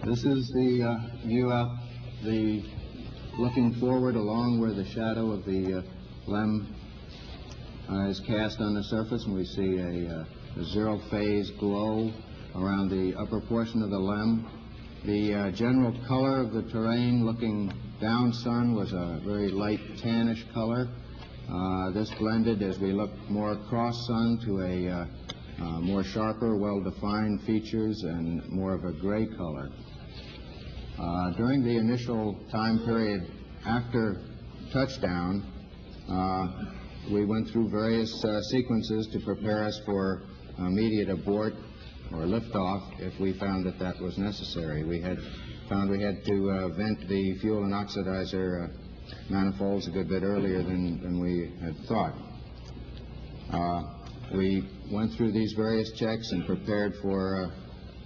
This is the view out, looking forward along where the shadow of the LEM is cast on the surface, and we see a zero phase glow around the upper portion of the LEM. The general color of the terrain looking down sun was a very light tannish color. This blended as we look more across sun to a more sharper, well-defined features and more of a gray color. During the initial time period after touchdown, we went through various sequences to prepare us for immediate abort or liftoff if we found that that was necessary. We had found we had to vent the fuel and oxidizer manifolds a good bit earlier than we had thought. We went through these various checks and prepared for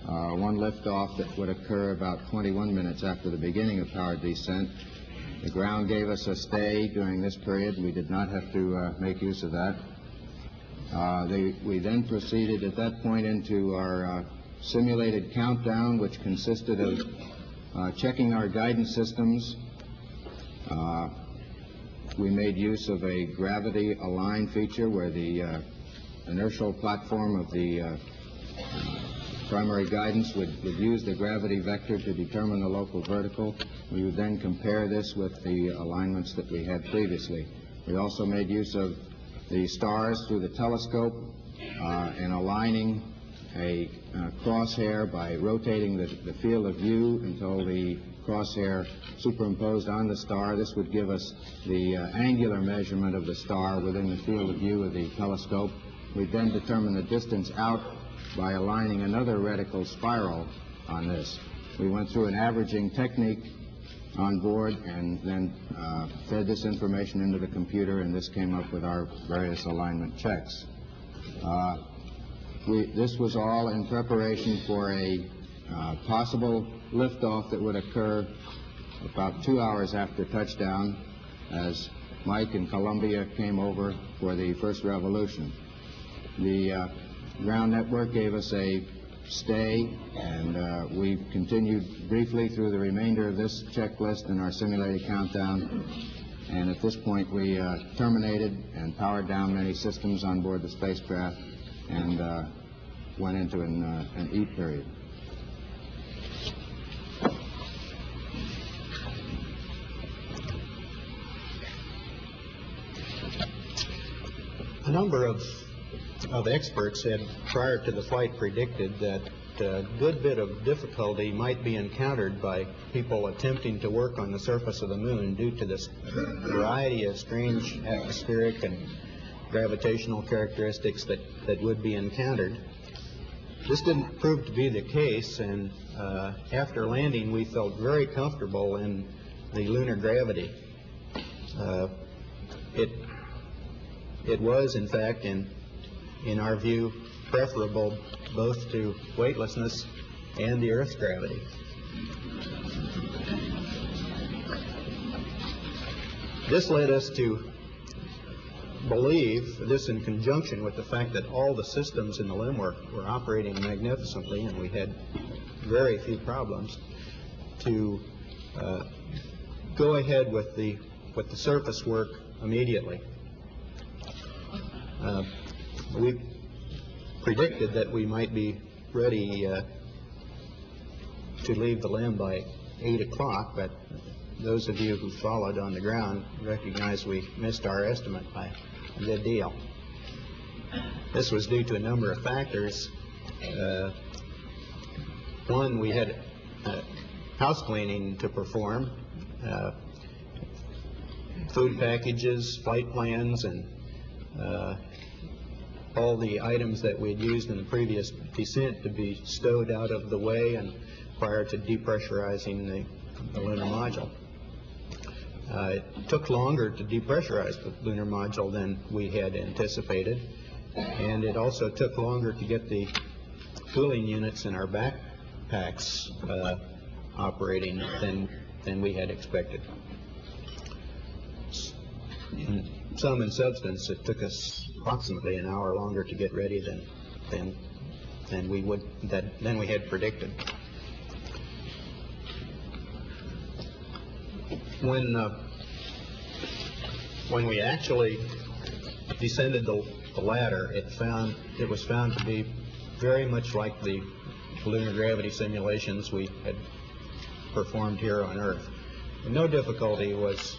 one liftoff that would occur about 21 minutes after the beginning of powered descent. The ground gave us a stay during this period. We did not have to make use of that. We then proceeded at that point into our simulated countdown, which consisted of checking our guidance systems. We made use of a gravity align feature where the inertial platform of the primary guidance would use the gravity vector to determine the local vertical. We would then compare this with the alignments that we had previously. We also made use of the stars through the telescope and aligning a crosshair by rotating the field of view until the crosshair superimposed on the star. This would give us the angular measurement of the star within the field of view of the telescope. We then determine the distance out by aligning another reticle spiral on this. We went through an averaging technique on board and then fed this information into the computer, and this came up with our various alignment checks. This was all in preparation for a possible liftoff that would occur about 2 hours after touchdown as Mike and Columbia came over for the first revolution. The ground network gave us a stay, and we continued briefly through the remainder of this checklist in our simulated countdown. And at this point, we terminated and powered down many systems on board the spacecraft and went into an eat period. A number of experts had, prior to the flight, predicted that a good bit of difficulty might be encountered by people attempting to work on the surface of the moon due to this variety of strange atmospheric and gravitational characteristics that would be encountered. This didn't prove to be the case, and after landing we felt very comfortable in the lunar gravity. It was, in fact, in our view, preferable both to weightlessness and the Earth's gravity. This led us to believe, this in conjunction with the fact that all the systems in the LEM were operating magnificently and we had very few problems, to go ahead with the surface work immediately. We predicted that we might be ready to leave the LEM by 8 o'clock, but those of you who followed on the ground recognize we missed our estimate by a good deal. This was due to a number of factors. One, we had house cleaning to perform, food packages, flight plans, and all the items that we had used in the previous descent to be stowed out of the way and prior to depressurizing the lunar module. It took longer to depressurize the lunar module than we had anticipated, and it also took longer to get the cooling units in our backpacks operating than we had expected. In sum and substance, it took us approximately an hour longer to get ready than we had predicted. When we actually descended the ladder, it was found to be very much like the lunar gravity simulations we had performed here on Earth. And no difficulty was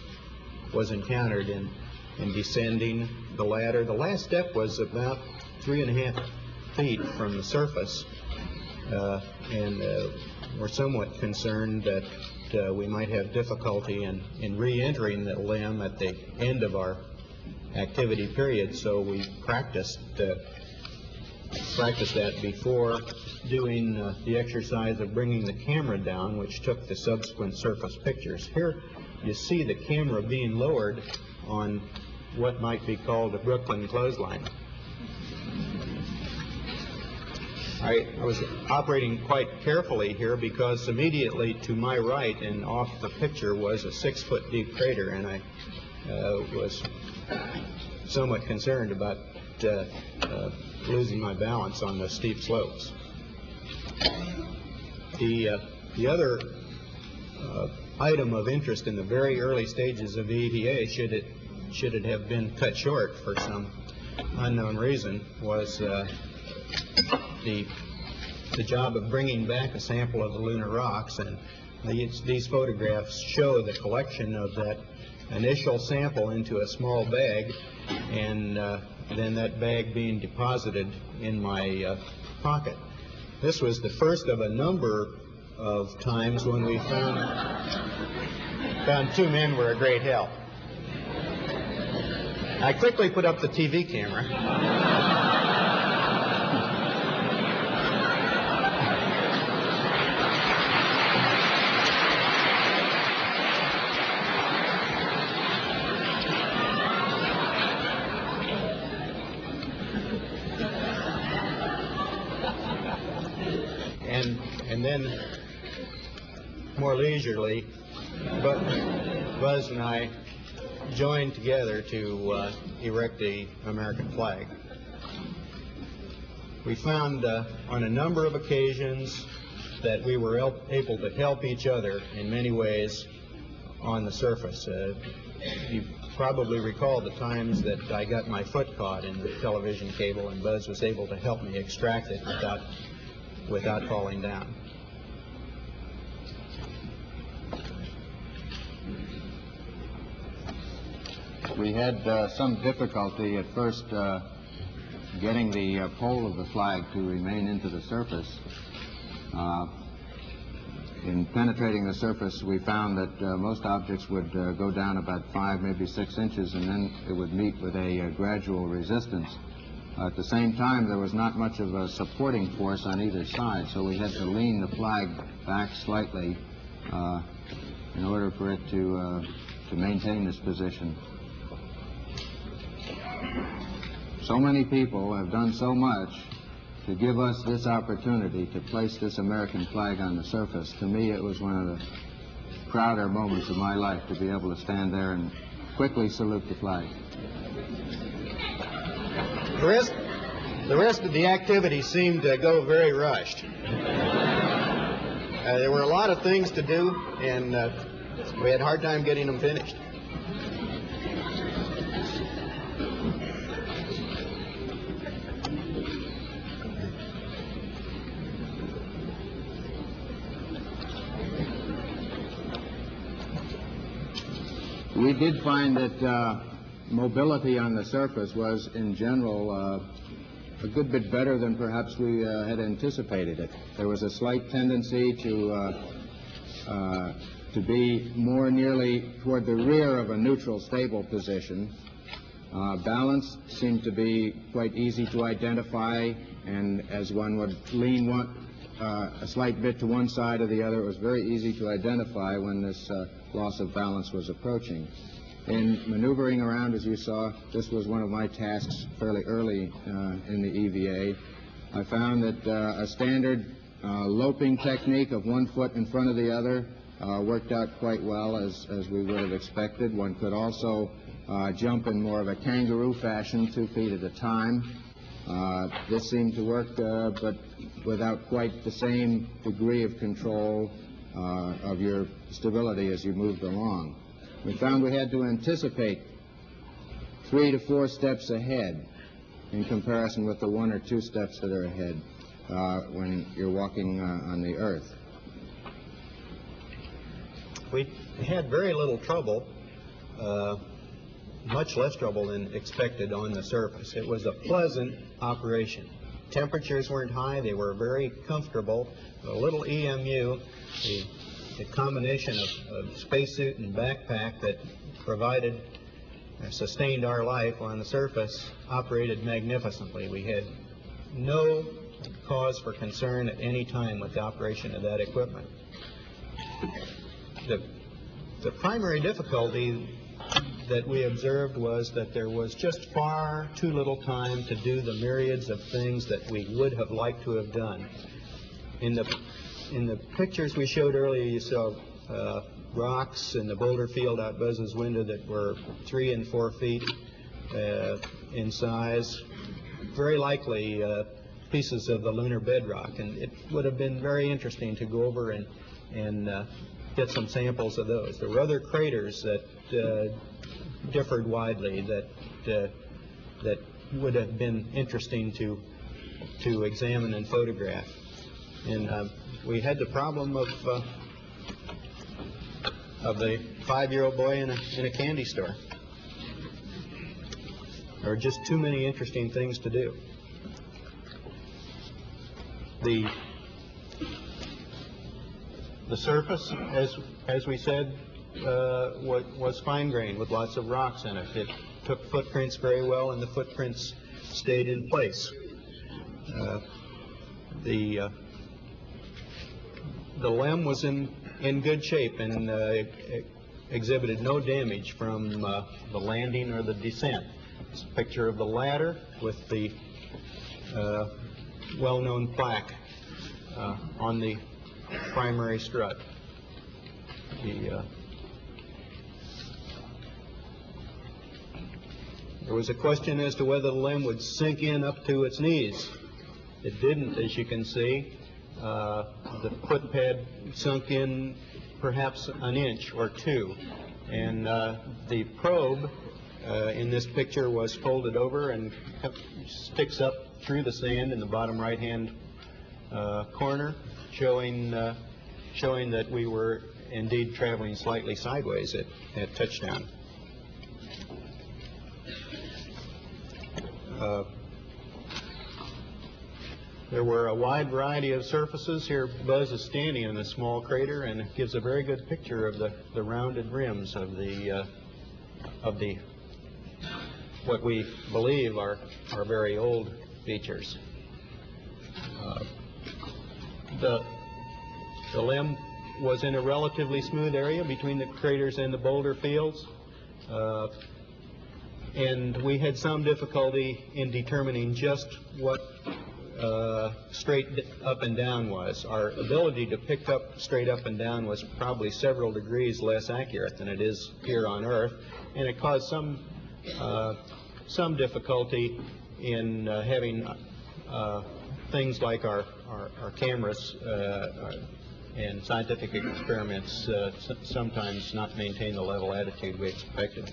encountered in descending the ladder. The last step was about 3.5 feet from the surface, and we're somewhat concerned that we might have difficulty in re-entering the limb at the end of our activity period, so we practiced that before doing the exercise of bringing the camera down, which took the subsequent surface pictures. Here you see the camera being lowered on what might be called a Brooklyn clothesline. I was operating quite carefully here because immediately to my right and off the picture was a 6-foot deep crater, and I was somewhat concerned about losing my balance on the steep slopes. The other item of interest in the very early stages of the EVA, should it have been cut short for some unknown reason, was the job of bringing back a sample of the lunar rocks, and these photographs show the collection of that initial sample into a small bag, and then that bag being deposited in my pocket. This was the first of a number of times when we found two men were a great help. I quickly put up the TV camera. And then, more leisurely, Buzz and I joined together to erect the American flag. We found on a number of occasions that we were able to help each other in many ways on the surface. You probably recall the times that I got my foot caught in the television cable, and Buzz was able to help me extract it without falling down. We had some difficulty at first getting the pole of the flag to remain into the surface. In penetrating the surface, we found that most objects would go down about 5, maybe 6 inches, and then it would meet with a gradual resistance. At the same time, there was not much of a supporting force on either side, so we had to lean the flag back slightly in order for it to maintain this position. So many people have done so much to give us this opportunity to place this American flag on the surface. To me, it was one of the prouder moments of my life to be able to stand there and quickly salute the flag. The rest of the activity seemed to go very rushed. There were a lot of things to do, and we had a hard time getting them finished. We did find that mobility on the surface was, in general, a good bit better than perhaps we had anticipated it. There was a slight tendency to be more nearly toward the rear of a neutral, stable position. Balance seemed to be quite easy to identify, and as one would lean a slight bit to one side or the other, it was very easy to identify when this loss of balance was approaching. In maneuvering around, as you saw, this was one of my tasks fairly early in the EVA. I found that a standard loping technique of one foot in front of the other worked out quite well, as we would have expected. One could also jump in more of a kangaroo fashion, 2 feet at a time. This seemed to work, but without quite the same degree of control of your stability as you moved along. We found we had to anticipate 3 to 4 steps ahead in comparison with the 1 or 2 steps that are ahead when you're walking on the Earth. We had very little trouble, much less trouble than expected on the surface. It was a pleasant operation. Temperatures weren't high. They were very comfortable. A little EMU, the combination of spacesuit and backpack that provided, sustained our life on the surface, operated magnificently. We had no cause for concern at any time with the operation of that equipment. The primary difficulty that we observed was that there was just far too little time to do the myriads of things that we would have liked to have done. In the pictures we showed earlier, you saw rocks in the boulder field out Buzz's window that were 3 and 4 feet in size, very likely pieces of the lunar bedrock, and it would have been very interesting to go over and get some samples of those. There were other craters that differed widely that would have been interesting to examine and photograph. And we had the problem of the 5-year-old boy in a candy store. There are just too many interesting things to do. The surface, as we said, was fine-grained with lots of rocks in it. It took footprints very well, and the footprints stayed in place. The LEM was in good shape and exhibited no damage from the landing or the descent. It's a picture of the ladder with the well-known plaque on the primary strut. There was a question as to whether the LEM would sink in up to its knees. It didn't, as you can see. The foot pad sunk in perhaps an inch or 2, and the probe in this picture was folded over and sticks up through the sand in the bottom right-hand corner, showing that we were indeed traveling slightly sideways at touchdown. There were a wide variety of surfaces. Here Buzz is standing in a small crater, and it gives a very good picture of the rounded rims of the what we believe are very old features. The LEM was in a relatively smooth area between the craters and the boulder fields, and we had some difficulty in determining just what straight up and down was. Our ability to pick up straight up and down was probably several degrees less accurate than it is here on Earth, and it caused some difficulty in having things like our cameras and scientific experiments sometimes not maintain the level attitude we expected.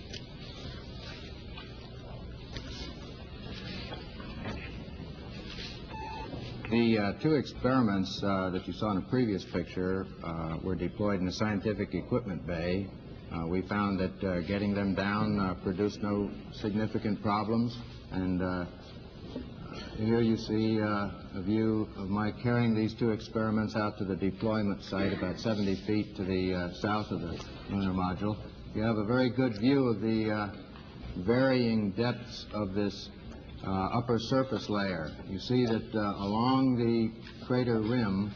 The 2 experiments that you saw in a previous picture were deployed in the scientific equipment bay. We found that getting them down produced no significant problems, and here you see a view of my carrying these 2 experiments out to the deployment site about 70 feet to the south of the lunar module. You have a very good view of the varying depths of this upper surface layer. You see that along the crater rim,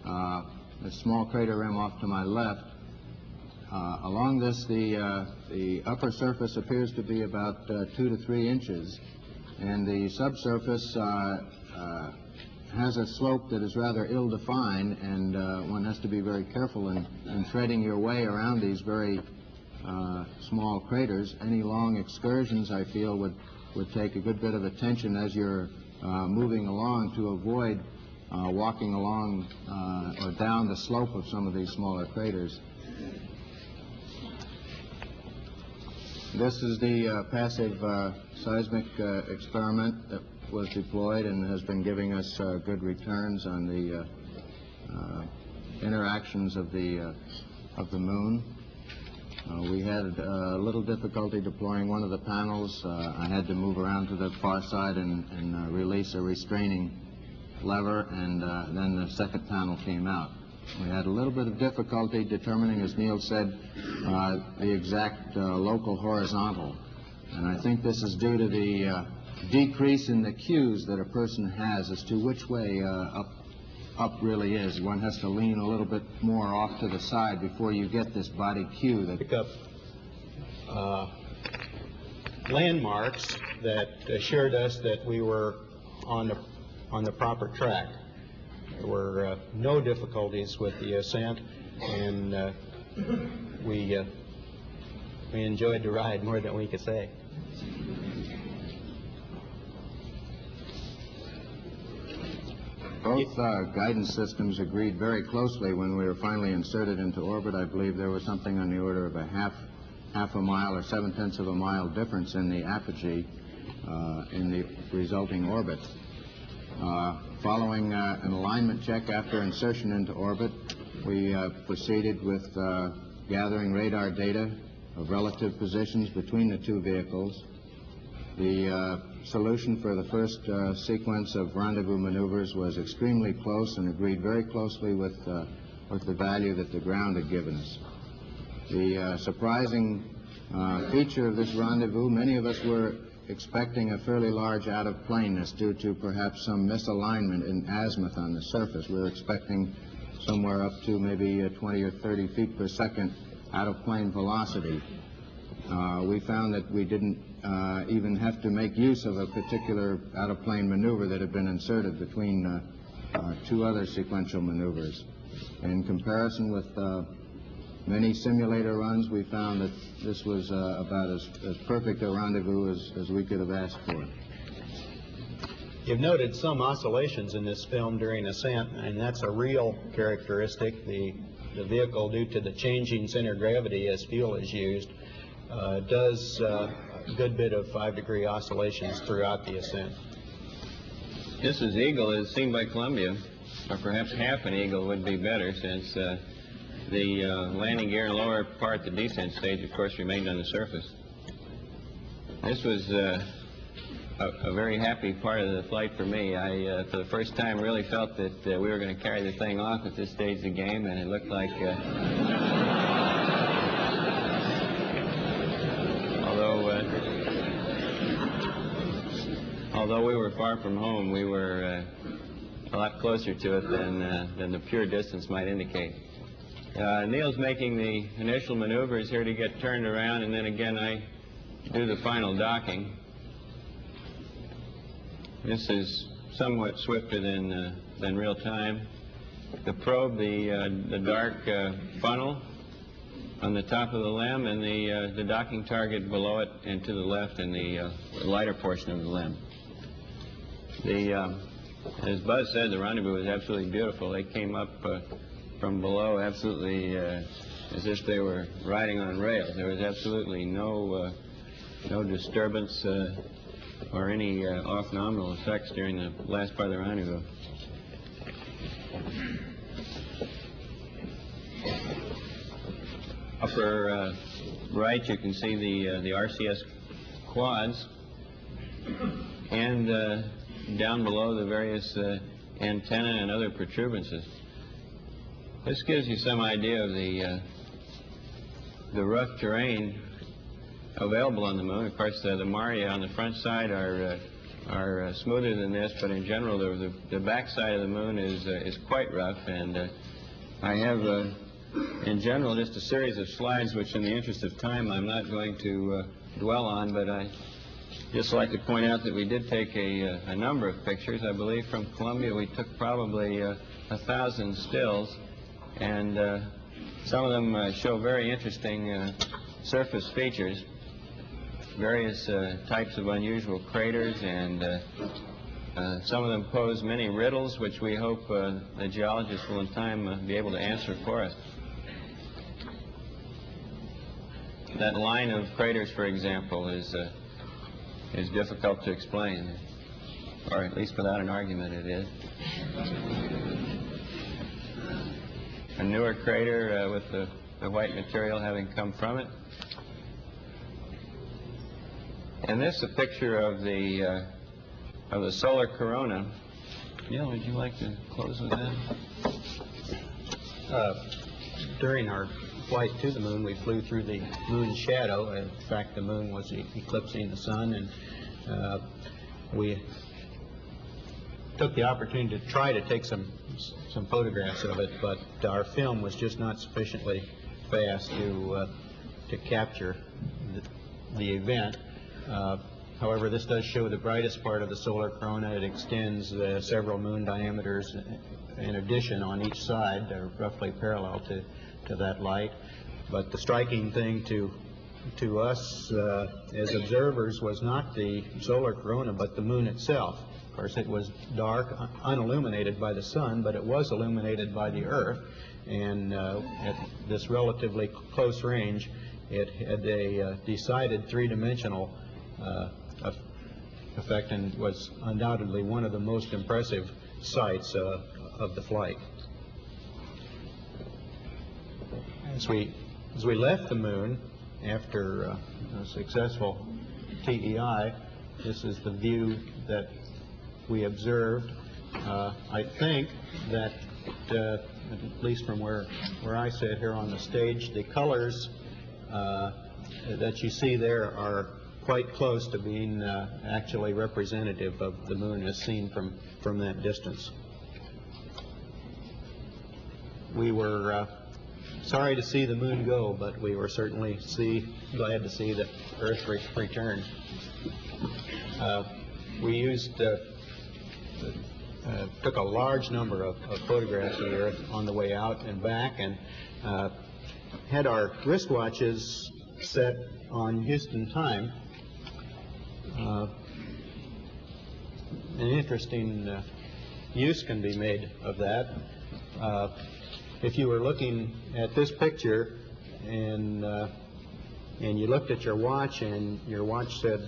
the small crater rim off to my left, along this the upper surface appears to be about 2 to 3 inches, and the subsurface has a slope that is rather ill-defined, and one has to be very careful in threading your way around these very small craters. Any long excursions, I feel, would take a good bit of attention as you're moving along to avoid walking along or down the slope of some of these smaller craters. This is the passive seismic experiment that was deployed and has been giving us good returns on the interactions of the moon. We had a little difficulty deploying one of the panels. I had to move around to the far side and release a restraining lever, and then the second panel came out. We had a little bit of difficulty determining, as Neil said, the exact local horizontal. And I think this is due to the decrease in the cues that a person has as to which way up really is. One has to lean a little bit more off to the side before you get this body cue. That pick up landmarks that assured us that we were on the proper track. There were no difficulties with the ascent, and we enjoyed the ride more than we could say. Both guidance systems agreed very closely when we were finally inserted into orbit. I believe there was something on the order of a half a mile or 7/10 of a mile difference in the apogee in the resulting orbit. Following an alignment check after insertion into orbit, we proceeded with gathering radar data of relative positions between the two vehicles. The solution for the first sequence of rendezvous maneuvers was extremely close and agreed very closely with the value that the ground had given us. The surprising feature of this rendezvous, many of us were expecting a fairly large out-of-planeness due to perhaps some misalignment in azimuth on the surface. We were expecting somewhere up to maybe 20 or 30 feet per second out-of-plane velocity. We found that we didn't even have to make use of a particular out-of-plane maneuver that had been inserted between two other sequential maneuvers. In comparison with many simulator runs, we found that this was about as perfect a rendezvous as we could have asked for. You've noted some oscillations in this film during ascent, and that's a real characteristic. The vehicle, due to the changing center of gravity as fuel is used, does a good bit of 5-degree oscillations throughout the ascent. This is eagle as seen by Columbia, or perhaps half an eagle would be better, since the landing gear and lower part, the descent stage, of course, remained on the surface. This was a very happy part of the flight for me. I, for the first time, really felt that we were going to carry the thing off at this stage of the game, and it looked like, although we were far from home, we were a lot closer to it than the pure distance might indicate. Neil's making the initial maneuvers here to get turned around, and then again I do the final docking. This is somewhat swifter than real time. The probe, the dark funnel on the top of the LEM, and the docking target below it and to the left in the lighter portion of the LEM. As Buzz said, the rendezvous was absolutely beautiful. They came up from below absolutely as if they were riding on rails. There was absolutely no disturbance or any off-nominal effects during the last part of the rendezvous. Upper right, you can see the RCS quads, and down below the various antennae and other protuberances. This gives you some idea of the rough terrain available on the moon. Of course, the Maria on the front side are smoother than this, but in general, the back side of the moon is quite rough. And I have, in general, just a series of slides, which, in the interest of time, I'm not going to dwell on. But I just like to point out that we did take a number of pictures. I believe from Columbia, we took probably 1,000 stills. And some of them show very interesting surface features, various types of unusual craters, and some of them pose many riddles, which we hope the geologists will in time be able to answer for us. that line of craters, for example, is difficult to explain, or at least without an argument it is. A newer crater with the white material having come from it. And this is a picture of the solar corona. Neil, would you like to close with that? During our flight to the moon, we flew through the moon's shadow. In fact, the moon was eclipsing the sun, and we took the opportunity to try to take some photographs of it, but our film was just not sufficiently fast to capture the event. However, this does show the brightest part of the solar corona. It extends several moon diameters in addition on each side. They're roughly parallel to that light. But the striking thing to us as observers was not the solar corona, but the moon itself. Of course, it was dark, unilluminated by the sun, but it was illuminated by the Earth. And at this relatively close range, it had a decided three-dimensional effect and was undoubtedly one of the most impressive sights of the flight. As we left the moon after a successful TEI, this is the view that we observed. I think that at least from where I sit here on the stage, the colors that you see there are quite close to being actually representative of the moon as seen from that distance. We were sorry to see the moon go, but we were certainly glad to see that Earth returned. We took a large number of photographs of the Earth on the way out and back, and had our wristwatches set on Houston time. An interesting use can be made of that. If you were looking at this picture and you looked at your watch and your watch said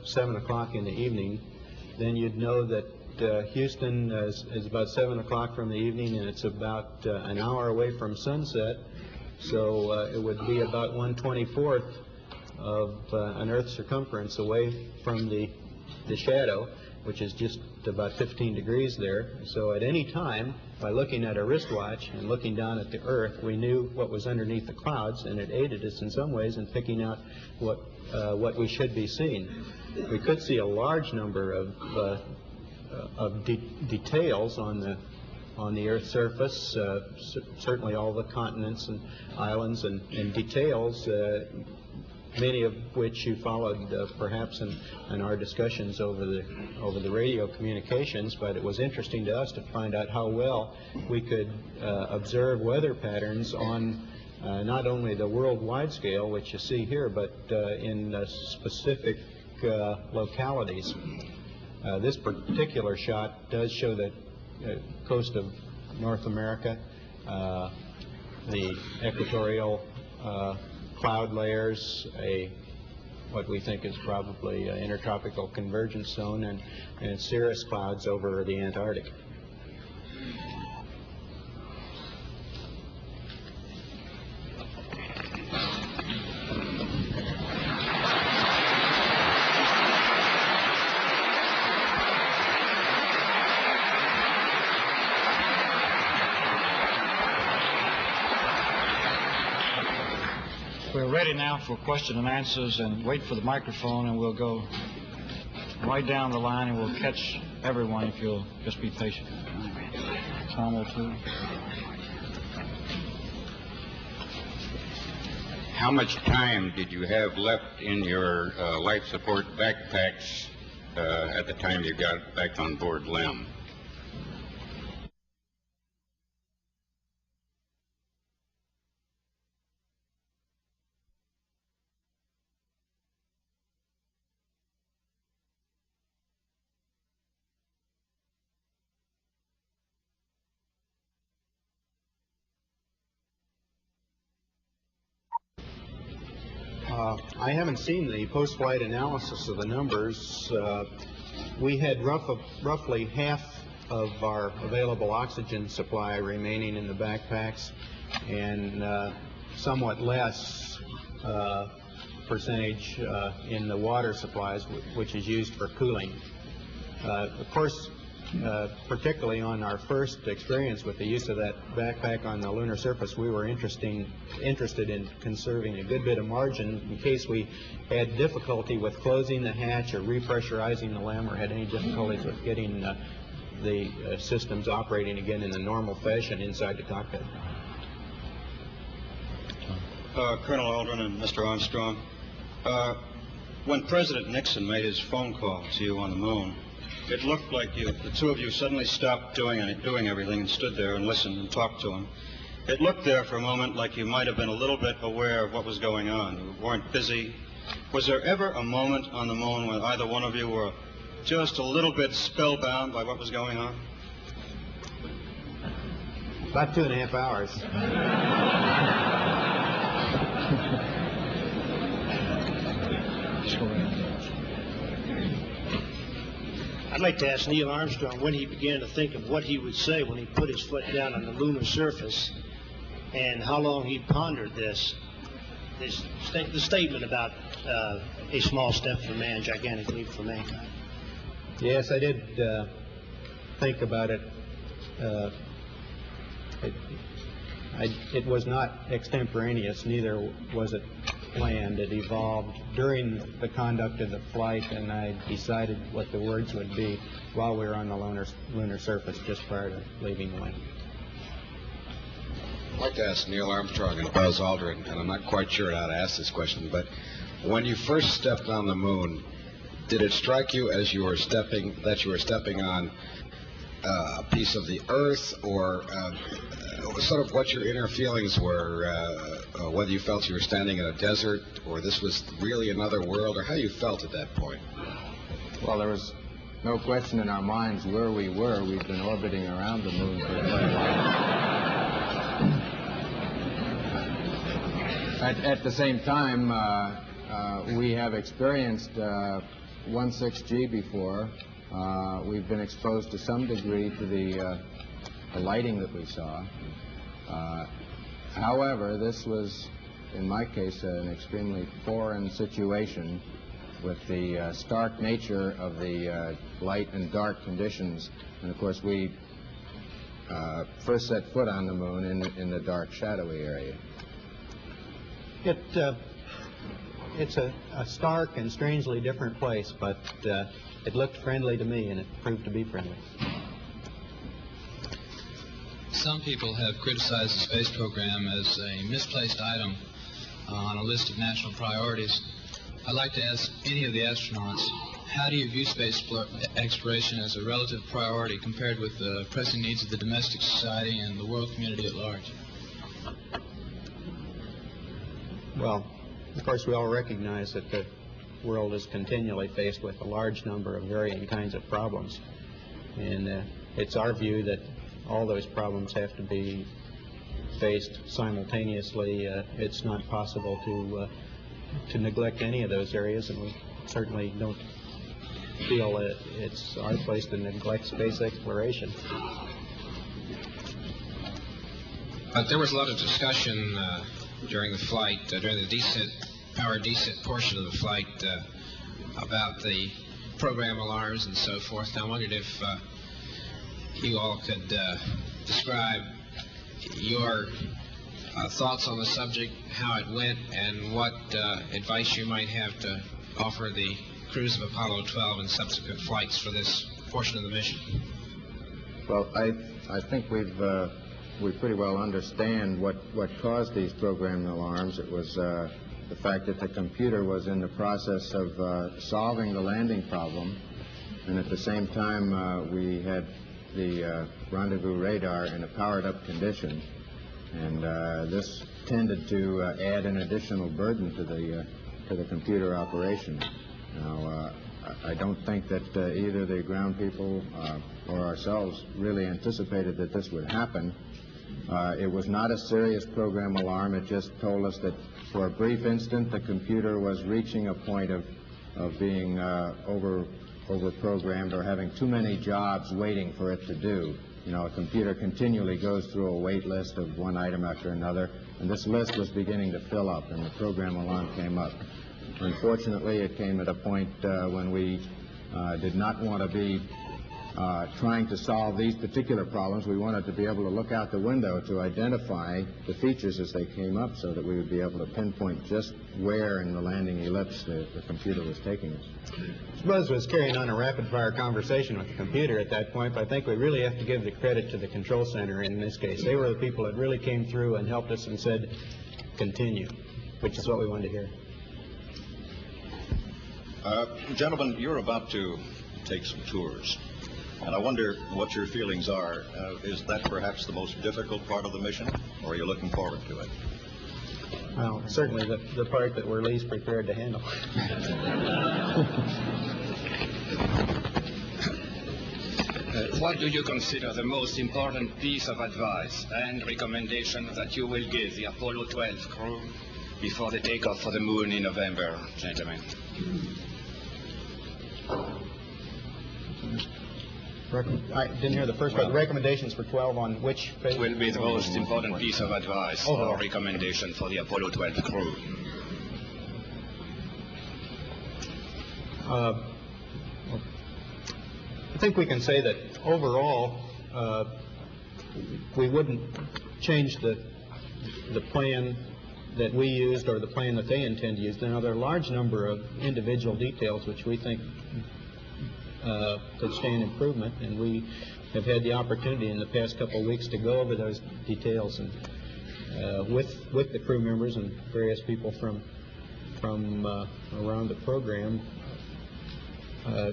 7 o'clock in the evening, then you'd know that Houston is about 7 o'clock from the evening, and it's about an hour away from sunset. So it would be about 1/24th of an Earth's circumference away from the shadow, which is just about 15 degrees there. So at any time, by looking at a wristwatch and looking down at the Earth, we knew what was underneath the clouds, and it aided us in some ways in picking out what we should be seeing. We could see a large number of details on the Earth's surface, certainly all the continents and islands and details, many of which you followed perhaps in our discussions over the radio communications. But it was interesting to us to find out how well we could observe weather patterns on not only the worldwide scale, which you see here, but in specific localities. This particular shot does show the coast of North America, the equatorial cloud layers, what we think is probably an intertropical convergence zone, and cirrus clouds over the Antarctic. We're ready now for question and answers, and wait for the microphone, and we'll go right down the line, and we'll catch everyone if you'll just be patient. Tom O'Toole. How much time did you have left in your life support backpacks at the time you got back on board LEM? I haven't seen the post-flight analysis of the numbers. We had roughly half of our available oxygen supply remaining in the backpacks, and somewhat less percentage in the water supplies, which is used for cooling. Of course, particularly on our first experience with the use of that backpack on the lunar surface, we were interested in conserving a good bit of margin in case we had difficulty with closing the hatch or repressurizing the LEM, or had any difficulties with getting the systems operating again in the normal fashion inside the cockpit. Colonel Aldrin and Mr. Armstrong, when President Nixon made his phone call to you on the moon, it looked like the two of you suddenly stopped doing everything and stood there and listened and talked to him. It looked there for a moment like you might have been a little bit aware of what was going on. You weren't busy. Was there ever a moment on the moon when either one of you were just a little bit spellbound by what was going on? About 2.5 hours. I'd like to ask Neil Armstrong when he began to think of what he would say when he put his foot down on the lunar surface, and how long he pondered the statement about a small step for man, gigantic leap for mankind. Yes, I did think about it. It was not extemporaneous, neither was it planned. It evolved during the conduct of the flight, and I decided what the words would be while we were on the lunar surface just prior to leaving the land. I'd like to ask Neil Armstrong and Buzz Aldrin, and I'm not quite sure how to ask this question, but when you first stepped on the moon, did it strike you as you were stepping on a piece of the Earth, or sort of what your inner feelings were, whether you felt you were standing in a desert, or this was really another world, or how you felt at that point? Well, there was no question in our minds where we were. We'd been orbiting around the moon for quite a while. At the same time, we have experienced 1.6G before. We've been exposed to some degree to the lighting that we saw. However, this was, in my case, an extremely foreign situation with the stark nature of the light and dark conditions. And of course, we first set foot on the moon in the dark, shadowy area. It's a stark and strangely different place, but it looked friendly to me, and it proved to be friendly. Some people have criticized the space program as a misplaced item on a list of national priorities. I'd like to ask any of the astronauts, how do you view space exploration as a relative priority compared with the pressing needs of the domestic society and the world community at large? Well, of course, we all recognize that the world is continually faced with a large number of varying kinds of problems. And it's our view that all those problems have to be faced simultaneously. It's not possible to neglect any of those areas, and we certainly don't feel that it's our place to neglect space exploration. There was a lot of discussion during the flight, during the power descent portion of the flight, about the program alarms and so forth. I wondered if you all could describe your thoughts on the subject, how it went, and what advice you might have to offer the crews of Apollo 12 and subsequent flights for this portion of the mission. Well, I think we pretty well understand what caused these program alarms. It was the fact that the computer was in the process of solving the landing problem, and at the same time we had the rendezvous radar in a powered-up condition, and this tended to add an additional burden to the computer operation. Now, I don't think that either the ground people or ourselves really anticipated that this would happen, It was not a serious program alarm. It just told us that for a brief instant the computer was reaching a point of being over-programmed or having too many jobs waiting for it to do. You know, a computer continually goes through a wait list of one item after another, and this list was beginning to fill up, and the program alarm came up. Unfortunately, it came at a point when we did not want to be trying to solve these particular problems. We wanted to be able to look out the window to identify the features as they came up so that we would be able to pinpoint just where in the landing ellipse the computer was taking us. Buzz was carrying on a rapid-fire conversation with the computer at that point, but I think we really have to give the credit to the control center in this case. They were the people that really came through and helped us and said, continue, which is what we wanted to hear. Gentlemen, you're about to take some tours, and I wonder what your feelings are. Is that perhaps the most difficult part of the mission, or are you looking forward to it? Well, certainly the part that we're least prepared to handle. What do you consider the most important piece of advice and recommendation that you will give the Apollo 12 crew before they take off for the moon in November, gentlemen? I didn't hear the first part. The recommendations for 12 on which phase? Will be the most important piece of advice or recommendation for the Apollo 12 crew. I think we can say that overall we wouldn't change the plan that we used or the plan that they intend to use. Now, there are a large number of individual details which we think could stand improvement, and we have had the opportunity in the past couple of weeks to go over those details and with the crew members and various people from around the program.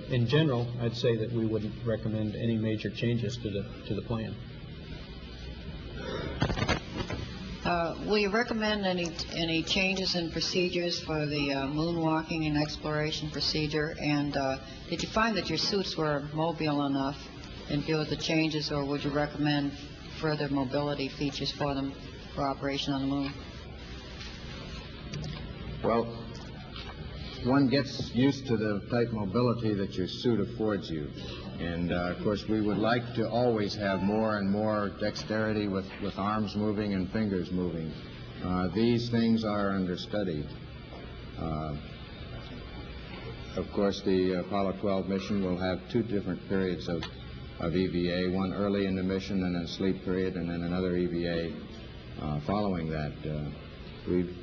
In general, I'd say that we wouldn't recommend any major changes to the plan. Will you recommend any changes in procedures for the moonwalking and exploration procedure? And did you find that your suits were mobile enough in view of the changes, or would you recommend further mobility features for them for operation on the moon? Well, one gets used to the type mobility that your suit affords you. And, of course, we would like to always have more and more dexterity with arms moving and fingers moving. These things are under study. Of course, the Apollo 12 mission will have two different periods of EVA, one early in the mission and a sleep period, and then another EVA following that. We've,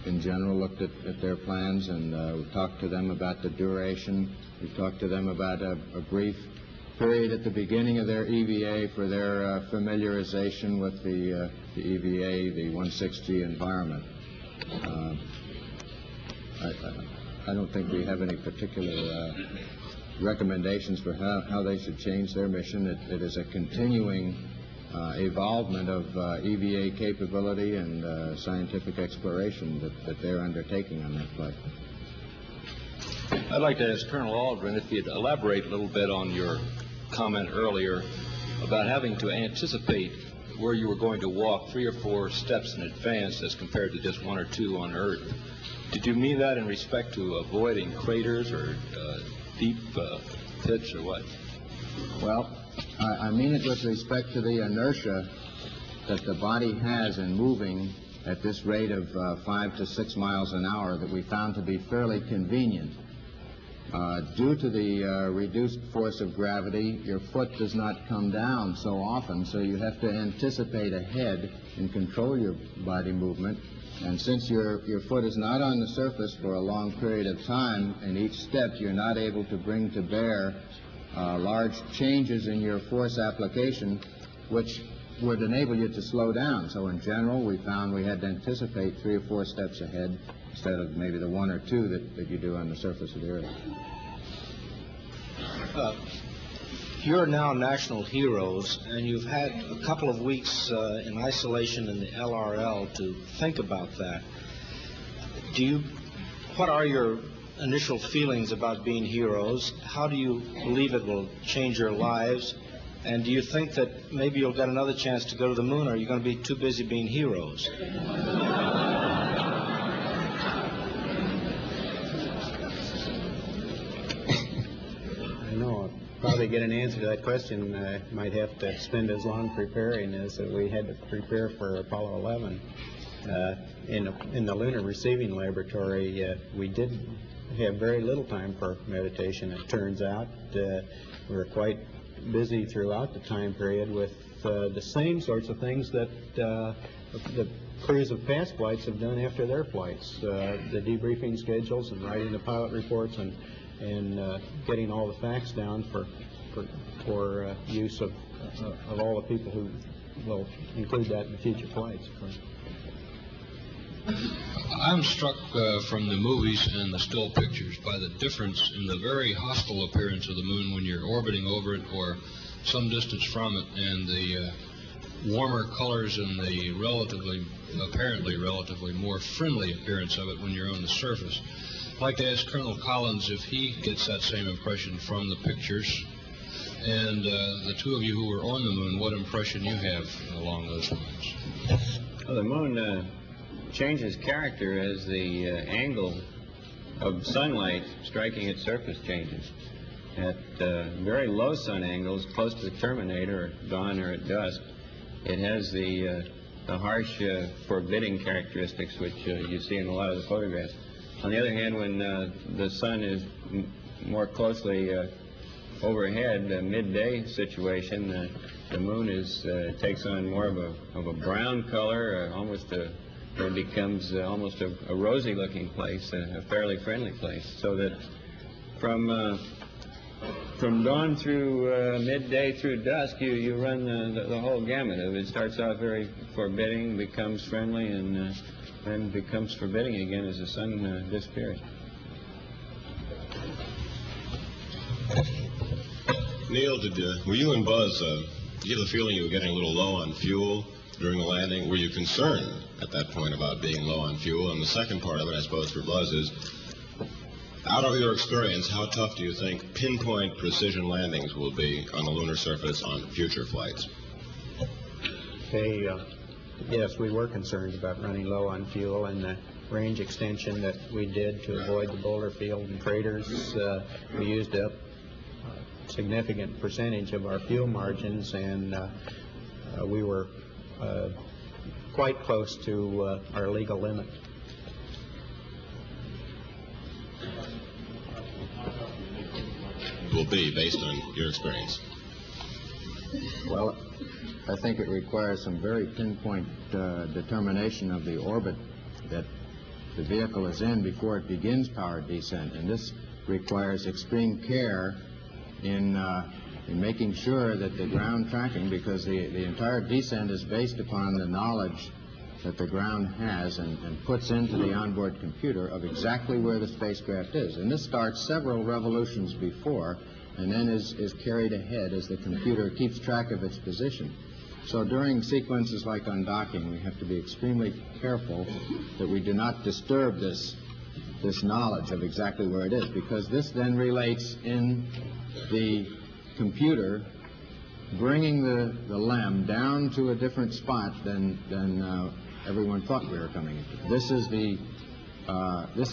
in general, looked at their plans, and we've talked to them about the duration. We've talked to them about a brief period at the beginning of their EVA for their familiarization with the EVA, the 16G environment. I don't think we have any particular recommendations for how they should change their mission. It is a continuing evolvement of EVA capability and scientific exploration that they're undertaking on that flight. I'd like to ask Colonel Aldrin if you'd elaborate a little bit on your comment earlier about having to anticipate where you were going to walk 3 or 4 steps in advance as compared to just 1 or 2 on Earth. Did you mean that in respect to avoiding craters or deep pits or what? Well, I mean it with respect to the inertia that the body has in moving at this rate of 5 to 6 miles an hour that we found to be fairly convenient. Due to the reduced force of gravity, your foot does not come down so often, so you have to anticipate ahead and control your body movement. And since your foot is not on the surface for a long period of time, in each step you're not able to bring to bear large changes in your force application, which would enable you to slow down. So in general, we found we had to anticipate 3 or 4 steps ahead instead of maybe the 1 or 2 that you do on the surface of the Earth. You're now national heroes, and you've had a couple of weeks in isolation in the LRL to think about that. What are your initial feelings about being heroes? How do you believe it will change your lives? And do you think that maybe you'll get another chance to go to the moon, or are you going to be too busy being heroes? I know I'll probably get an answer to that question. I might have to spend as long preparing as we had to prepare for Apollo 11. In the Lunar Receiving Laboratory, we did have very little time for meditation, it turns out. We were quite busy throughout the time period with the same sorts of things that the crews of past flights have done after their flights, the debriefing schedules and writing the pilot reports and getting all the facts down for use of all the people who will include that in future flights. I'm struck from the movies and the still pictures by the difference in the very hostile appearance of the moon when you're orbiting over it or some distance from it, and the warmer colors and the apparently relatively more friendly appearance of it when you're on the surface. I'd like to ask Colonel Collins if he gets that same impression from the pictures, and the two of you who were on the moon, what impression you have along those lines. Well, the moon changes character as the angle of sunlight striking its surface changes. At very low sun angles, close to the terminator, at dawn or at dusk, it has the harsh, forbidding characteristics which you see in a lot of the photographs. On the other hand, when the sun is more closely overhead, a midday situation, the moon takes on more of a brown color, it becomes almost a rosy-looking place, a fairly friendly place. So that from dawn through midday through dusk, you run the whole gamut of it. It starts off very forbidding, becomes friendly, and then becomes forbidding again as the sun disappears. Neil, were you and Buzz, did you have the feeling you were getting a little low on fuel during the landing? Were you concerned at that point about being low on fuel? And the second part of it, I suppose, for Buzz is, out of your experience, how tough do you think pinpoint precision landings will be on the lunar surface on future flights? Okay, yes, we were concerned about running low on fuel, and the range extension that we did to avoid the boulder field and craters, we used up a significant percentage of our fuel margins, and we were quite close to our legal limit. Will be based on your experience? Well, I think it requires some very pinpoint determination of the orbit that the vehicle is in before it begins powered descent, and this requires extreme care in making sure that the ground tracking, because the entire descent is based upon the knowledge that the ground has and puts into the onboard computer of exactly where the spacecraft is. And this starts several revolutions before and then is carried ahead as the computer keeps track of its position. So during sequences like undocking, we have to be extremely careful that we do not disturb this knowledge of exactly where it is, because this then relates in the computer bringing the LEM down to a different spot than everyone thought we were coming into. This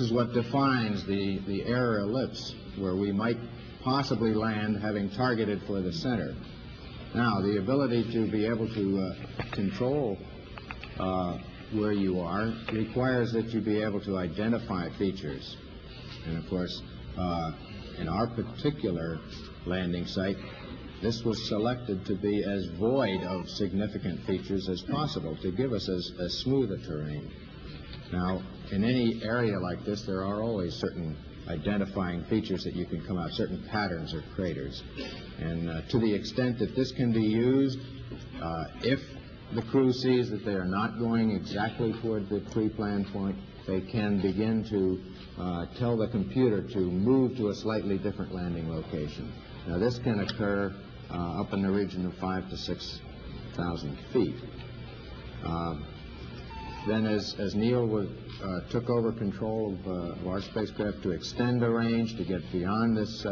is what defines the error ellipse, where we might possibly land having targeted for the center. Now, the ability to be able to control where you are requires that you be able to identify features. And of course, in our particular landing site, this was selected to be as void of significant features as possible, to give us as smooth a terrain. Now, in any area like this, there are always certain identifying features that you can come out, certain patterns or craters. And to the extent that this can be used, if the crew sees that they are not going exactly toward the pre-planned point, they can begin to tell the computer to move to a slightly different landing location. Now, this can occur up in the region of 5,000 to 6,000 feet. Then as Neil took over control of our spacecraft to extend the range, to get beyond this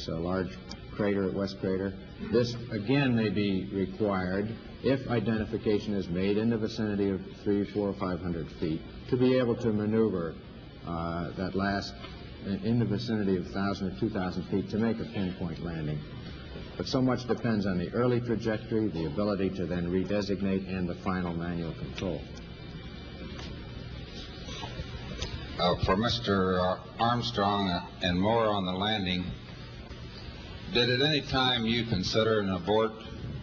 large crater at West Crater. This, again, may be required if identification is made in the vicinity of 300, 400, 500 feet to be able to maneuver that last in the vicinity of 1,000 or 2,000 feet to make a pinpoint landing. But so much depends on the early trajectory, the ability to then redesignate, and the final manual control. For Mr. Armstrong and more on the landing, did at any time you consider an abort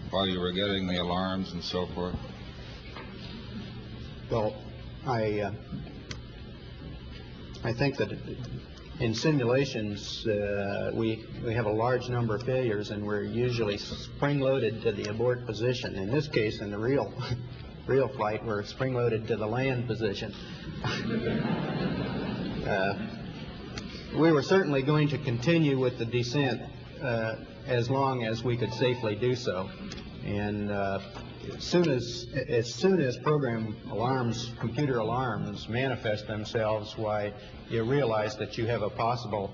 while you were getting the alarms and so forth? Well, I think that in simulations we have a large number of failures, and we're usually spring-loaded to the abort position. In this case, in the real flight, we're spring-loaded to the land position. We were certainly going to continue with the descent as long as we could safely do so, and as soon as program alarms, computer alarms manifest themselves, why, you realize that you have a possible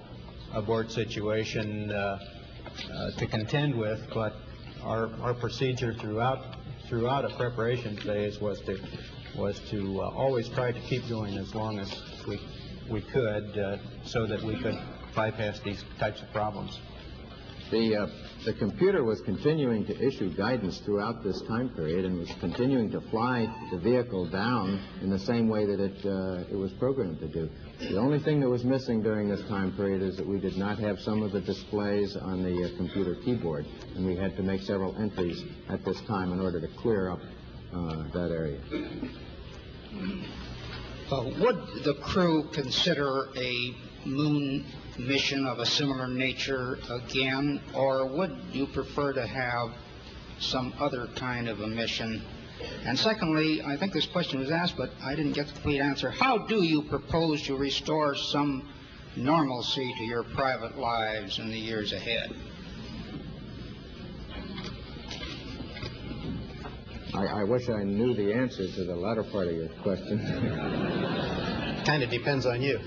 abort situation to contend with. But our procedure throughout a preparation phase was to always try to keep going as long as we could, so that we could bypass these types of problems. The computer was continuing to issue guidance throughout this time period and was continuing to fly the vehicle down in the same way that it was programmed to do. The only thing that was missing during this time period is that we did not have some of the displays on the computer keyboard, and we had to make several entries at this time in order to clear up that area. Would the crew consider a moon mission of a similar nature again, or would you prefer to have some other kind of a mission? And secondly, I think this question was asked, but I didn't get the complete answer. How do you propose to restore some normalcy to your private lives in the years ahead? I wish I knew the answer to the latter part of your question. Kind of depends on you.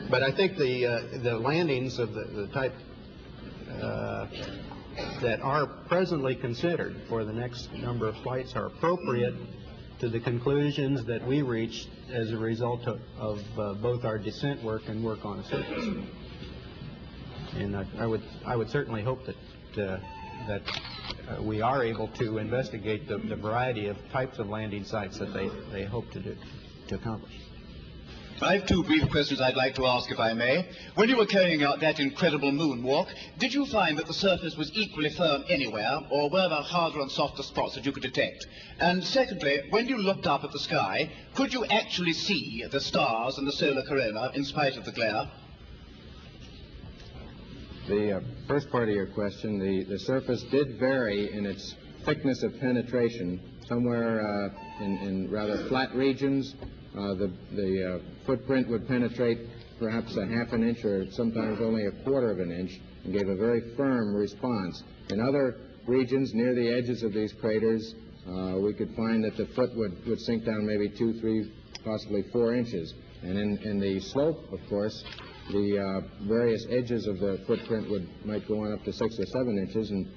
But I think the landings of the type that are presently considered for the next number of flights are appropriate to the conclusions that we reached as a result of both our descent work and work on a surface. And I would certainly hope that we are able to investigate the variety of types of landing sites that they hope to accomplish. I have two brief questions I'd like to ask, if I may. When you were carrying out that incredible moonwalk, did you find that the surface was equally firm anywhere, or were there harder and softer spots that you could detect? And secondly, when you looked up at the sky, could you actually see the stars and the solar corona in spite of the glare? The first part of your question, the surface did vary in its thickness of penetration. Somewhere in rather flat regions, the footprint would penetrate perhaps a half an inch or sometimes only a quarter of an inch and gave a very firm response. In other regions near the edges of these craters, we could find that the foot would sink down maybe 2, 3, possibly 4 inches. And in the slope, of course, the various edges of the footprint might go on up to 6 or 7 inches, and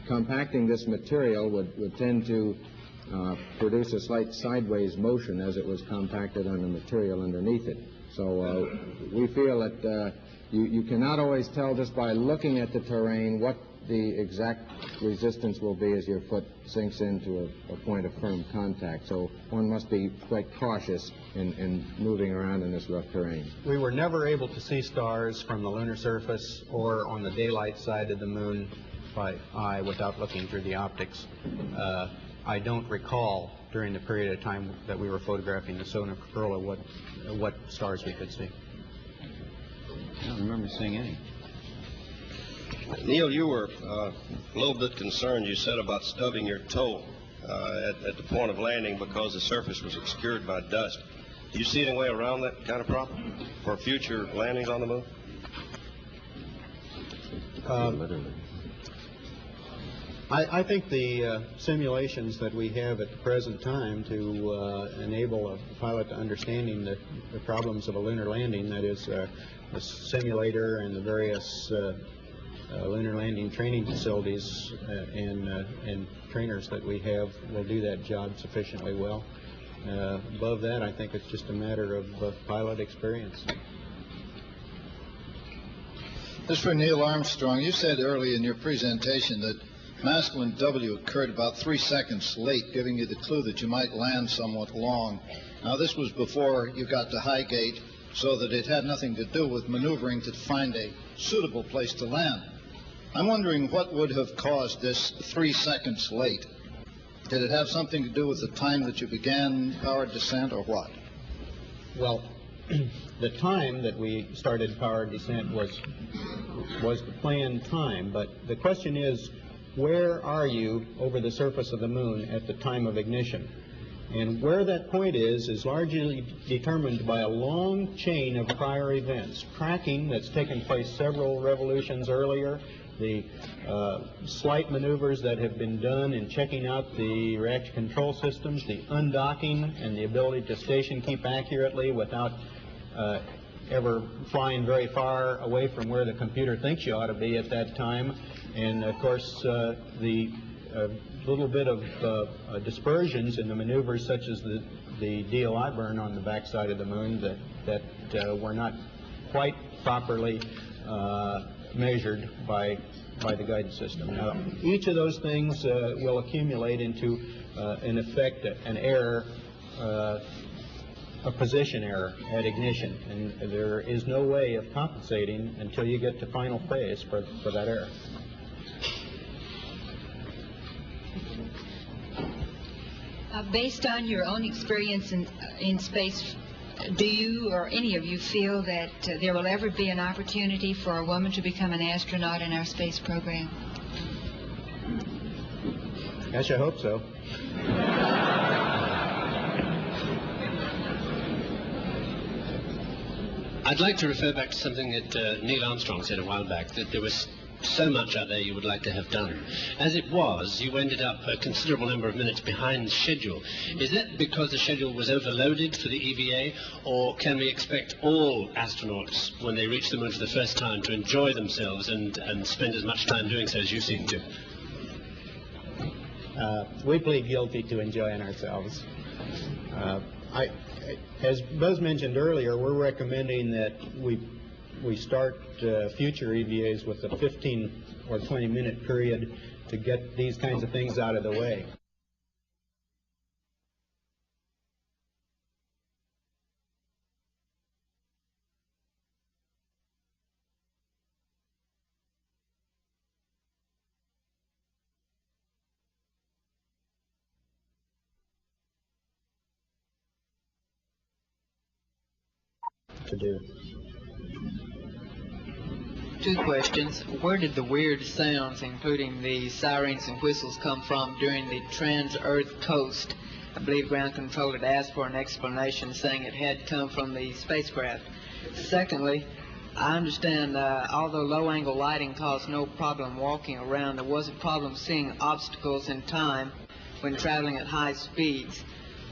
compacting this material would tend to produce a slight sideways motion as it was compacted on the material underneath it. So we feel that you cannot always tell just by looking at the terrain what the exact resistance will be as your foot sinks into a point of firm contact. So one must be quite cautious in moving around in this rough terrain. We were never able to see stars from the lunar surface or on the daylight side of the moon by eye without looking through the optics. I don't recall during the period of time that we were photographing the solar corona what stars we could see. I don't remember seeing any. Neil, you were a little bit concerned, you said, about stubbing your toe at the point of landing because the surface was obscured by dust. Do you see any way around that kind of problem for future landings on the moon? I think the simulations that we have at the present time to enable a pilot to understanding the problems of a lunar landing, that is the simulator and the various lunar landing training facilities and trainers that we have, will do that job sufficiently well. Above that, I think it's just a matter of pilot experience. This is for Neil Armstrong. You said early in your presentation that masculine W occurred about 3 seconds late, giving you the clue that you might land somewhat long. Now, this was before you got to Highgate, so that it had nothing to do with maneuvering to find a suitable place to land. I'm wondering what would have caused this 3 seconds late. Did it have something to do with the time that you began powered descent, or what? Well, the time that we started powered descent was the planned time, but the question is, where are you over the surface of the moon at the time of ignition? And where that point is largely determined by a long chain of prior events. Cracking that's taken place several revolutions earlier, the slight maneuvers that have been done in checking out the reaction control systems, the undocking and the ability to station keep accurately without ever flying very far away from where the computer thinks you ought to be at that time. And of course, the little bit of dispersions in the maneuvers, such as the DLI burn on the backside of the moon, that were not quite properly measured by the guidance system. Now, each of those things will accumulate into an effect, an error, a position error at ignition, and there is no way of compensating until you get to final phase for that error. Based on your own experience in space, do you or any of you feel that there will ever be an opportunity for a woman to become an astronaut in our space program? Yes, I hope so. I'd like to refer back to something that Neil Armstrong said a while back, that there was so much out there you would like to have done. As it was, you ended up a considerable number of minutes behind schedule. Is that because the schedule was overloaded for the EVA, or can we expect all astronauts, when they reach the moon for the first time, to enjoy themselves and spend as much time doing so as you seem to? We plead guilty to enjoying ourselves. As Buzz mentioned earlier, we're recommending that we start future EVAs with a 15 or 20-minute period to get these kinds of things out of the way. To do. 2 questions. Where did the weird sounds, including the sirens and whistles, come from during the trans-Earth coast? I believe ground control had asked for an explanation, saying it had come from the spacecraft. Secondly, I understand although low-angle lighting caused no problem walking around, there was a problem seeing obstacles in time when traveling at high speeds.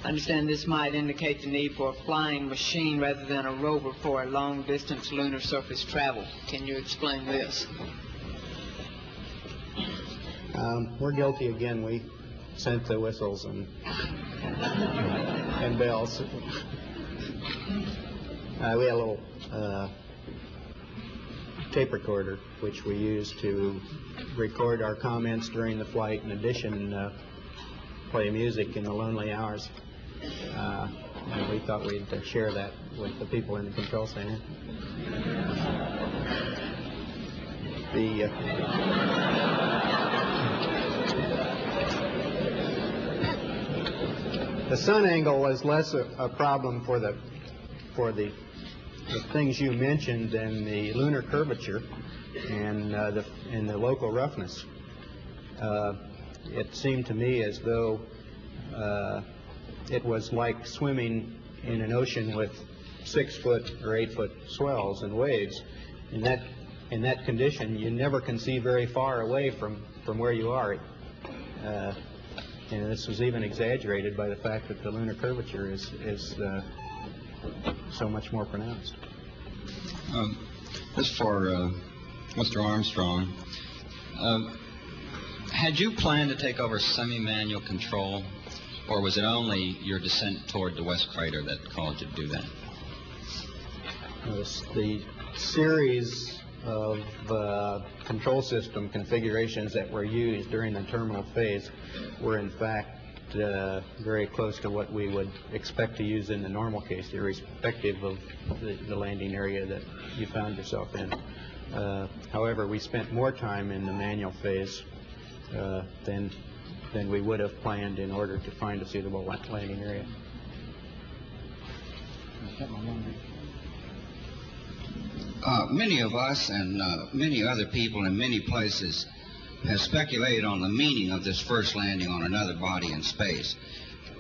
I understand this might indicate the need for a flying machine rather than a rover for a long-distance lunar surface travel. Can you explain this? We're guilty again. We sent the whistles and bells. We had a little tape recorder, which we used to record our comments during the flight, in addition play music in the lonely hours. And we thought we'd share that with the people in the control center. The sun angle was less a problem for the things you mentioned than the lunar curvature and the local roughness. It seemed to me as though it was like swimming in an ocean with 6-foot or 8-foot swells and waves. In that condition, you never can see very far away from where you are. And this was even exaggerated by the fact that the lunar curvature is so much more pronounced. This for Mr. Armstrong. Had you planned to take over semi-manual control, or was it only your descent toward the West Crater that caused you to do that? The series of control system configurations that were used during the terminal phase were in fact very close to what we would expect to use in the normal case, irrespective of the landing area that you found yourself in. However, we spent more time in the manual phase than we would have planned in order to find a suitable landing area. Many of us and many other people in many places have speculated on the meaning of this first landing on another body in space.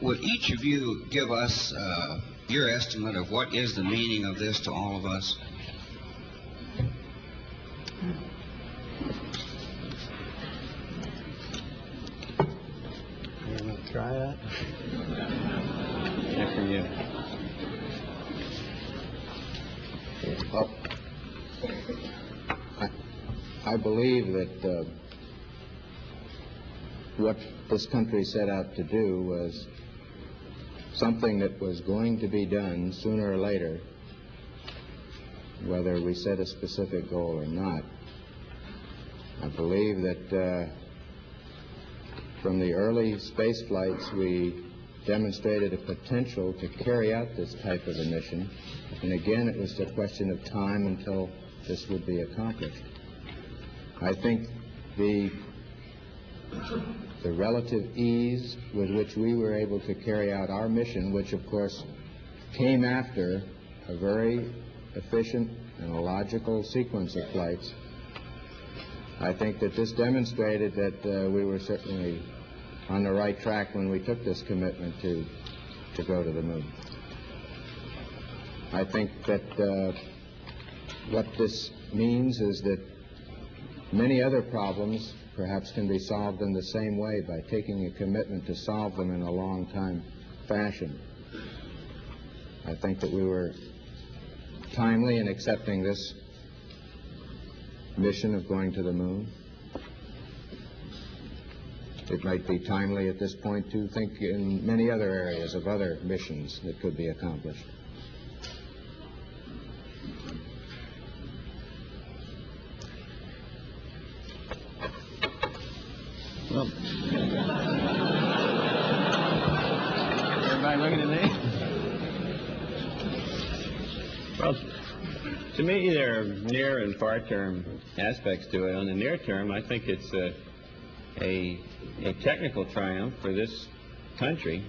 Would each of you give us your estimate of what is the meaning of this to all of us? You want to try that? After you. Well, I believe that what this country set out to do was something that was going to be done sooner or later, whether we set a specific goal or not. I believe that from the early space flights we demonstrated a potential to carry out this type of a mission, and again it was a question of time until this would be accomplished. I think the relative ease with which we were able to carry out our mission, which of course came after a very efficient and a logical sequence of flights, I think that this demonstrated that we were certainly on the right track when we took this commitment to go to the moon. I think that what this means is that many other problems perhaps can be solved in the same way by taking a commitment to solve them in a long time fashion. I think that we were timely in accepting this mission of going to the moon. It might be timely at this point to think in many other areas of other missions that could be accomplished. Well, everybody looking at me? Well, to me, there are near and far-term aspects to it. On the near term, I think it's a technical triumph for this country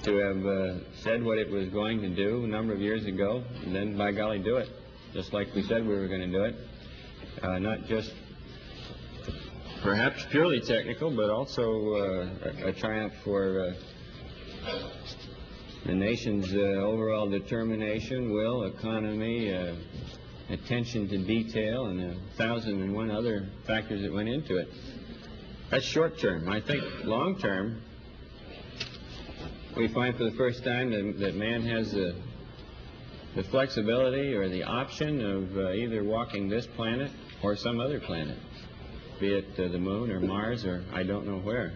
to have said what it was going to do a number of years ago, and then, by golly, do it, just like we said we were going to do it. Not just perhaps purely technical, but also a triumph for the nation's overall determination, will, economy, attention to detail, and 1,001 other factors that went into it. That's short term. I think long term, we find for the first time that man has the flexibility or the option of either walking this planet or some other planet, be it the moon or Mars or I don't know where.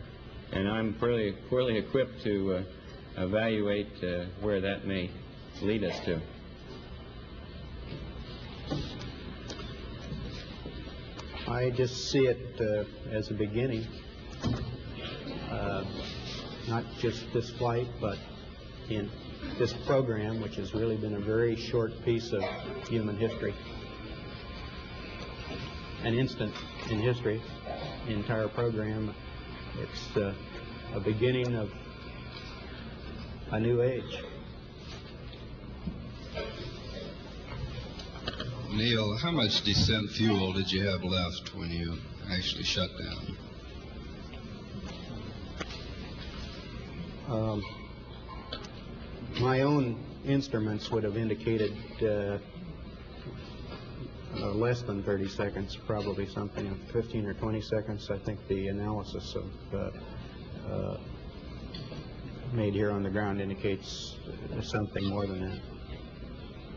And I'm poorly equipped to evaluate where that may lead us to. I just see it as a beginning, not just this flight, but in this program, which has really been a very short piece of human history. An instant in history, the entire program. It's a beginning of a new age. Neil, how much descent fuel did you have left when you actually shut down? My own instruments would have indicated less than 30 seconds, probably something of 15 or 20 seconds. I think the analysis of made here on the ground indicates something more than that,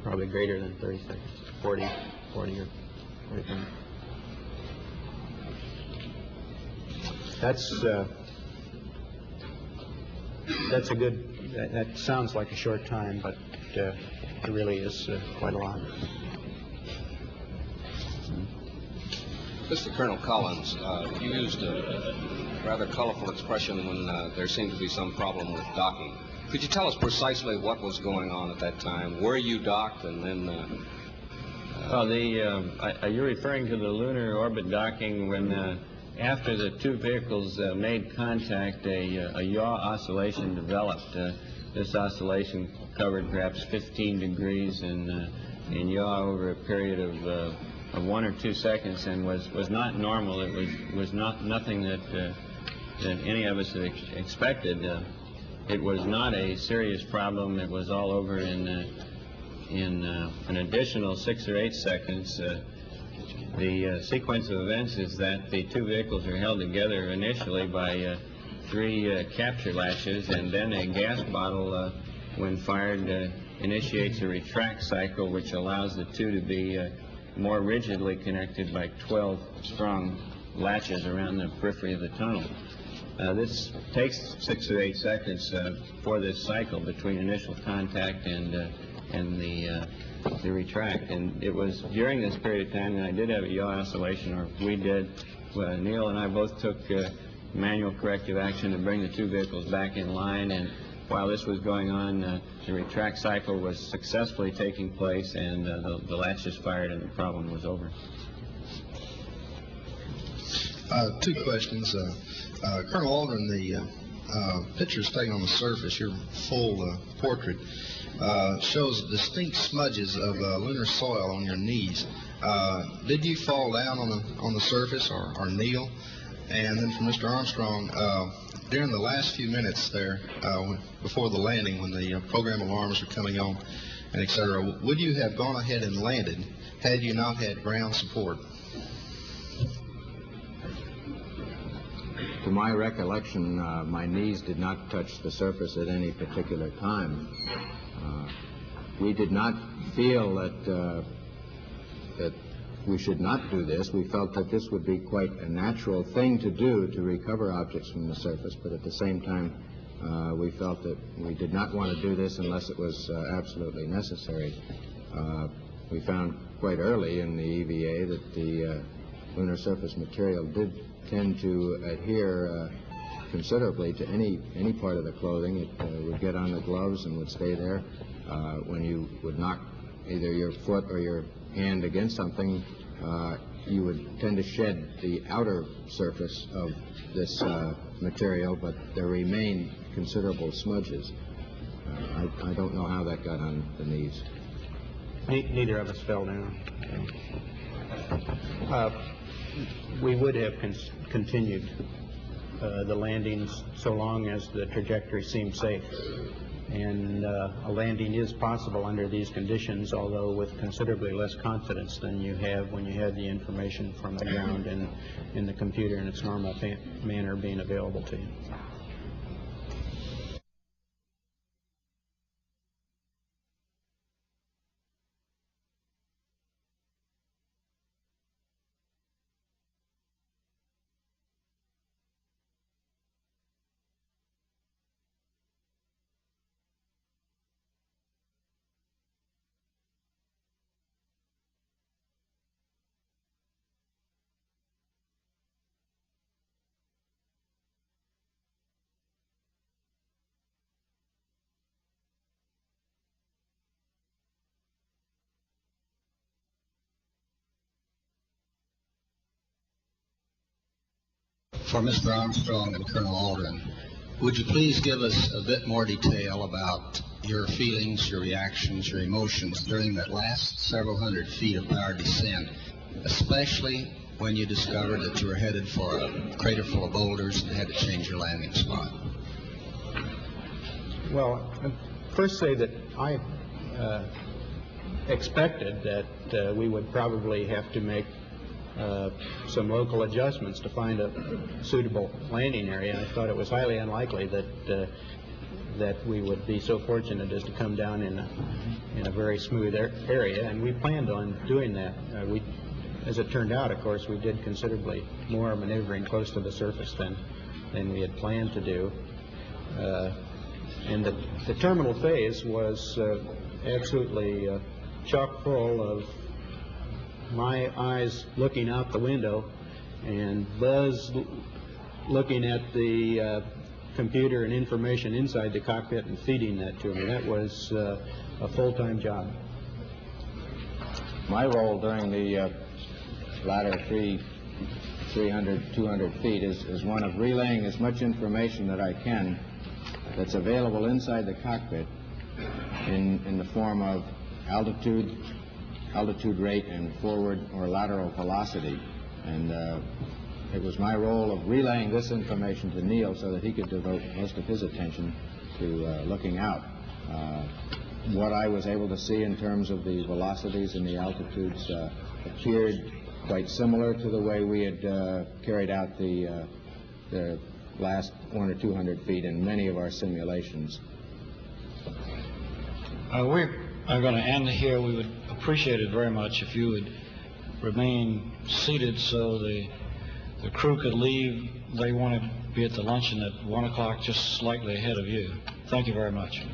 probably greater than 30 seconds, 40 or 45. That's a good, that sounds like a short time, but it really is quite a lot. Mr. Colonel Collins, you used a rather colorful expression when there seemed to be some problem with docking. Could you tell us precisely what was going on at that time? Where you docked, and then... are you referring to the lunar orbit docking when, after the two vehicles made contact, a yaw oscillation developed? This oscillation covered perhaps 15 degrees in yaw over a period of 1 or 2 seconds, and was not normal. It was nothing that any of us had expected. It was not a serious problem. It was all over in an additional 6 or 8 seconds. The sequence of events is that the two vehicles are held together initially by 3 capture latches, and then a gas bottle, when fired, initiates a retract cycle, which allows the two to be more rigidly connected by 12 strong latches around the periphery of the tunnel. This takes 6 or 8 seconds for this cycle between initial contact and the retract. And it was during this period of time that I did have a yaw oscillation, or we did. Neil and I both took manual corrective action to bring the two vehicles back in line, and while this was going on, the retract cycle was successfully taking place, and the latches fired, and the problem was over. 2 questions. Colonel Aldrin, the pictures taken on the surface, your full portrait, shows distinct smudges of lunar soil on your knees. Did you fall down on the surface or kneel? And then for Mr. Armstrong, during the last few minutes there, before the landing, when the program alarms were coming on, and et cetera, would you have gone ahead and landed had you not had ground support? To my recollection, my knees did not touch the surface at any particular time. We did not feel that we should not do this. We felt that this would be quite a natural thing to do, to recover objects from the surface, but at the same time, we felt that we did not want to do this unless it was absolutely necessary. We found quite early in the EVA that the lunar surface material did tend to adhere considerably to any part of the clothing. It would get on the gloves and would stay there. When you would knock either your foot or your hand against something, you would tend to shed the outer surface of this material, but there remained considerable smudges. I don't know how that got on the knees. Neither of us fell down. We would have continued the landings so long as the trajectory seemed safe. And a landing is possible under these conditions, although with considerably less confidence than you have when you have the information from the ground and in the computer in its normal manner being available to you. For Mr. Armstrong and Colonel Aldrin, would you please give us a bit more detail about your feelings, your reactions, your emotions during that last several hundred feet of our descent, especially when you discovered that you were headed for a crater full of boulders and had to change your landing spot? Well, first say that I expected that we would probably have to make some local adjustments to find a suitable landing area. I thought it was highly unlikely that we would be so fortunate as to come down in a very smooth area, and we planned on doing that. As it turned out, of course, we did considerably more maneuvering close to the surface than we had planned to do. And the terminal phase was absolutely chock full of my eyes looking out the window and Buzz looking at the computer and information inside the cockpit and feeding that to me. That was a full-time job. My role during the latter 300, 200 feet is one of relaying as much information that I can that's available inside the cockpit in the form of altitude rate, and forward or lateral velocity. And it was my role of relaying this information to Neil so that he could devote most of his attention to looking out. What I was able to see in terms of the velocities and the altitudes appeared quite similar to the way we had carried out the last 100 or 200 feet in many of our simulations. We are going to end here. We would appreciate it very much if you would remain seated so the crew could leave. They want to be at the luncheon at 1 o'clock, just slightly ahead of you. Thank you very much.